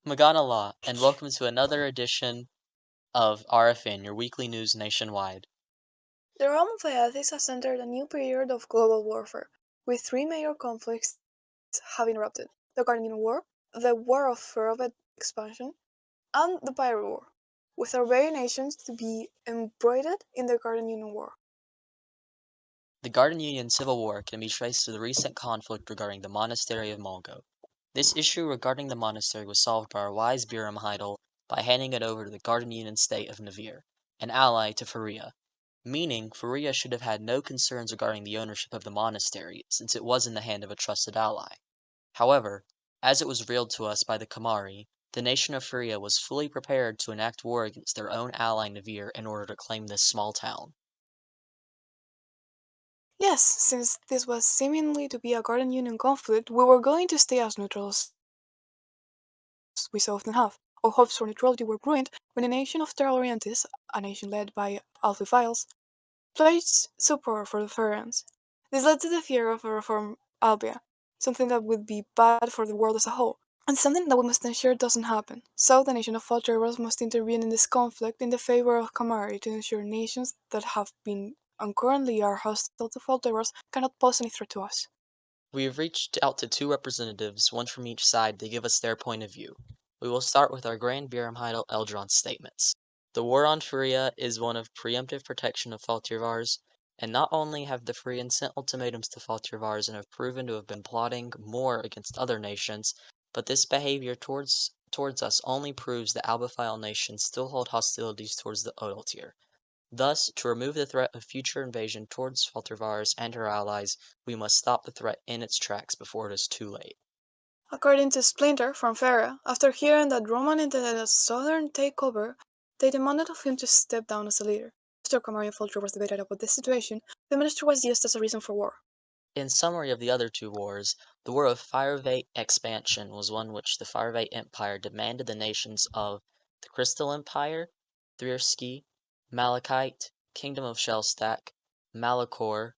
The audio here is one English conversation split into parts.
Mághana, and welcome to another edition of R.F.N, your weekly news nationwide. The realm of Iaddithis has entered a new period of global warfare, with three major conflicts having erupted: the Guardian War, the War of Ferrovat expansion, and the Pirate War, with our very nations to be embroidered in the Guardian War. The Garden Union Civil War can be traced to the recent conflict regarding the monastery of Malgo. This issue regarding the monastery was solved by our wise Biram Heidel by handing it over to the Garden Union state of Navir, an ally to Faria, meaning Faria should have had no concerns regarding the ownership of the monastery, since it was in the hand of a trusted ally. However, as it was revealed to us by the Kamari, the nation of Faria was fully prepared to enact war against their own ally Navir in order to claim this small town. Yes, since this was seemingly to be a Guardian Union conflict, we were going to stay as neutral as we so often have. Our hopes for neutrality were ruined when the nation of Terra Orientis, a nation led by Alpha pledged support for the Farians. This led to the fear of a reform Albia, something that would be bad for the world as a whole, and something that we must ensure doesn't happen. So the nation of Faltítvars must intervene in this conflict in the favor of Kamari to ensure nations that have been and currently are hostile to Faltítvars cannot pose any threat to us. We have reached out to two representatives, one from each side, to give us their point of view. We will start with our Grand Biram Heidel Eldron's statements. The war on Furia is one of preemptive protection of Faltirvars, and not only have the Furians sent ultimatums to Faltirvars and have proven to have been plotting more against other nations, but this behavior towards us only proves that Albophile nations still hold hostilities towards the Odaltir. Thus, to remove the threat of future invasion towards Faltirvars and her allies, we must stop the threat in its tracks before it is too late. According to Splinter from Farah, after hearing that Roman intended a southern takeover, they demanded of him to step down as a leader. After Kamari and Folger was debated about this situation, the minister was used as a reason for war. In summary of the other two wars, the War of Firevate Expansion was one which the Firevate Empire demanded the nations of the Crystal Empire, Thrirski, Malachite, Kingdom of Shellstack, Malachor,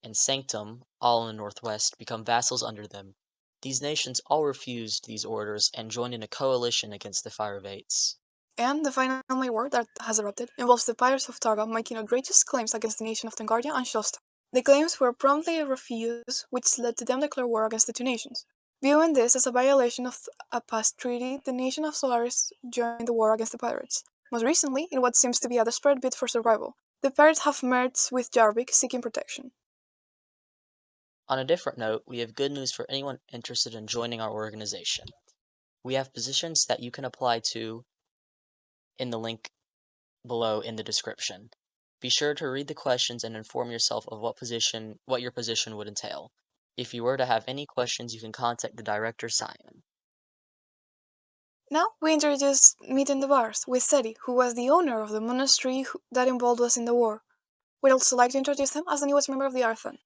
and Sanctum, all in the northwest, become vassals under them. These nations all refused these orders and joined in a coalition against the Firevates. And the final major war that has erupted involves the pirates of Targa making outrageous claims against the nation of Tengardia and Shostak. The claims were promptly refused, which led to them declare war against the two nations. Viewing this as a violation of a past treaty, the nation of Solaris joined the war against the pirates. Most recently, in what seems to be a desperate bid for survival, the pirates have merged with Jarvik, seeking protection. On a different note, we have good news for anyone interested in joining our organization. We have positions that you can apply to in the link below in the description. Be sure to read the questions and inform yourself of what your position would entail. If you were to have any questions, you can contact the director, Simon. Now we introduce meeting the Vars with Seti, who was the owner of the monastery that involved us in the war. We'd also like to introduce him as the newest member of the R.F.N.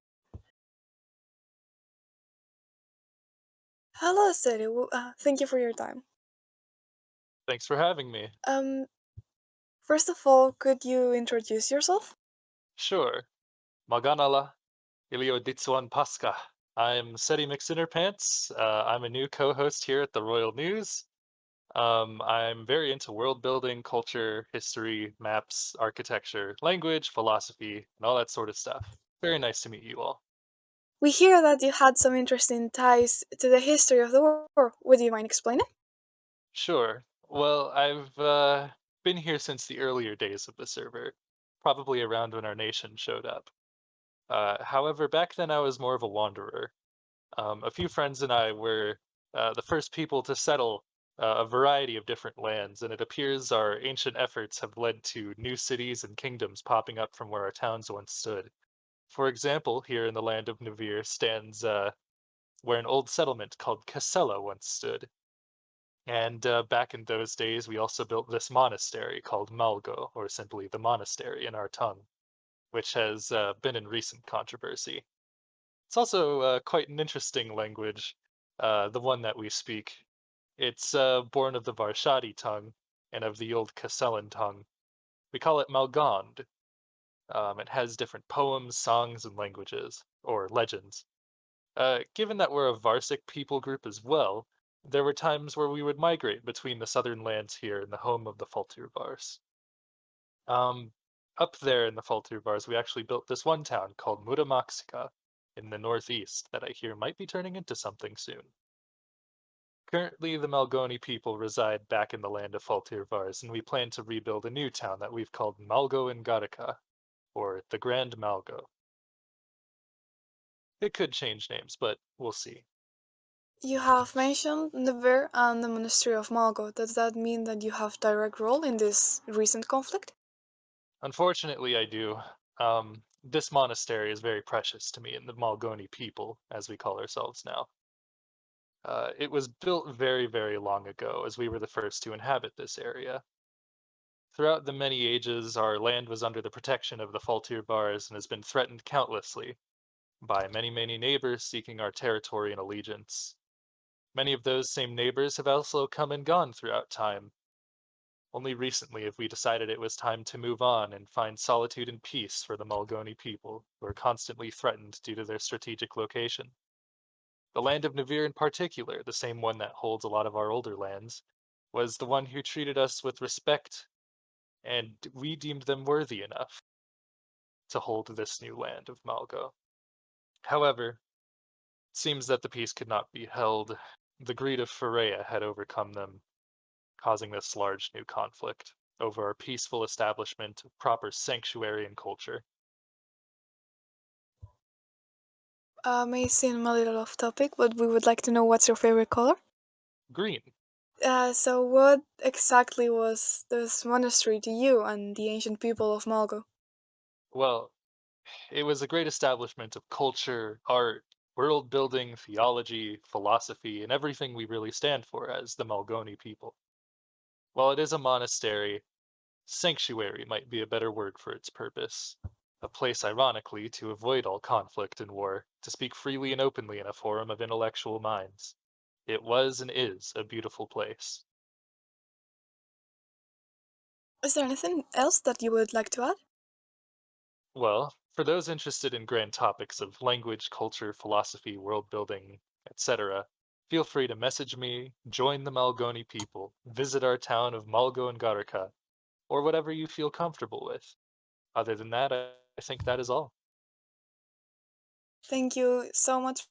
Hello, Seti. Thank you for your time. Thanks for having me. First of all, could you introduce yourself? Sure. Mághana, Iadithis Pascha. I'm Seti McInnerpants. I'm a new co-host here at the Royal News. I'm very into world building, culture, history, maps, architecture, language, philosophy, and all that sort of stuff. Very nice to meet you all. We hear that you had some interesting ties to the history of the war. Would you mind explaining? Sure. Well, I've been here since the earlier days of the server, probably around when our nation showed up. However, back then I was more of a wanderer. A few friends and I were the first people to settle a variety of different lands, and it appears our ancient efforts have led to new cities and kingdoms popping up from where our towns once stood. For example, here in the land of Navir stands where an old settlement called Casella once stood. And back in those days, we also built this monastery called Malgo, or simply the monastery in our tongue, which has been in recent controversy. It's also quite an interesting language, the one that we speak. It's born of the Varshaadi tongue and of the old Casellan tongue. We call it Malgond. It has different poems, songs, and languages, or legends. Given that we're a Varsic people group as well, There were times where we would migrate between the southern lands here and the home of the Faltítvars. Um, Up there in the Faltítvars, we actually built this one town called Muramaxica in the northeast that I hear might be turning into something soon. Currently, the Malgoni people reside back in the land of Faltítvars, and we plan to rebuild a new town that we've called Malgo in Gattaca, or the Grand Malgo. It could change names, but we'll see. You have mentioned Nevers and the Monastery of Malgo. Does that mean that you have direct role in this recent conflict? Unfortunately, I do. This monastery is very precious to me and the Malgoni people, as we call ourselves now. It was built very, very long ago, as we were the first to inhabit this area. Throughout the many ages, our land was under the protection of the Faltítvars and has been threatened countlessly by many, many neighbors seeking our territory and allegiance. Many of those same neighbors have also come and gone throughout time. Only recently have we decided it was time to move on and find solitude and peace for the Malgoni people, who are constantly threatened due to their strategic location. The land of Navir in particular, the same one that holds a lot of our older lands, was the one who treated us with respect, and we deemed them worthy enough to hold this new land of Malgo. However, it seems that the peace could not be held. The greed of Pharea had overcome them, causing this large new conflict over our peaceful establishment of proper sanctuary and culture. May seem a little off topic, but we would like to know what's your favorite color? Green. So what exactly was this monastery to you and the ancient people of Malgo? Well, it was a great establishment of culture, art, world building, theology, philosophy, and everything we really stand for as the Malgoni people. While it is a monastery, sanctuary might be a better word for its purpose. A place, ironically, to avoid all conflict and war, to speak freely and openly in a forum of intellectual minds. It was and is a beautiful place. Is there anything else that you would like to add? Well, for those interested in grand topics of language, culture, philosophy, world building, etc., feel free to message me, join the Malgoni people, visit our town of Malgo and Garika, or whatever you feel comfortable with. Other than that, I think that is all. Thank you so much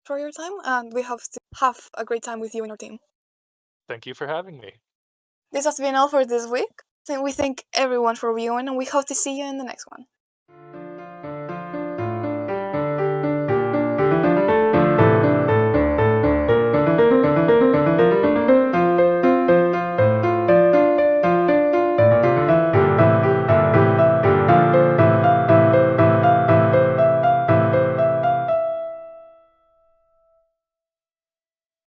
for your time, and we hope to have a great time with you and your team. Thank you for having me. This has been all for this week. We thank everyone for viewing, and we hope to see you in the next one.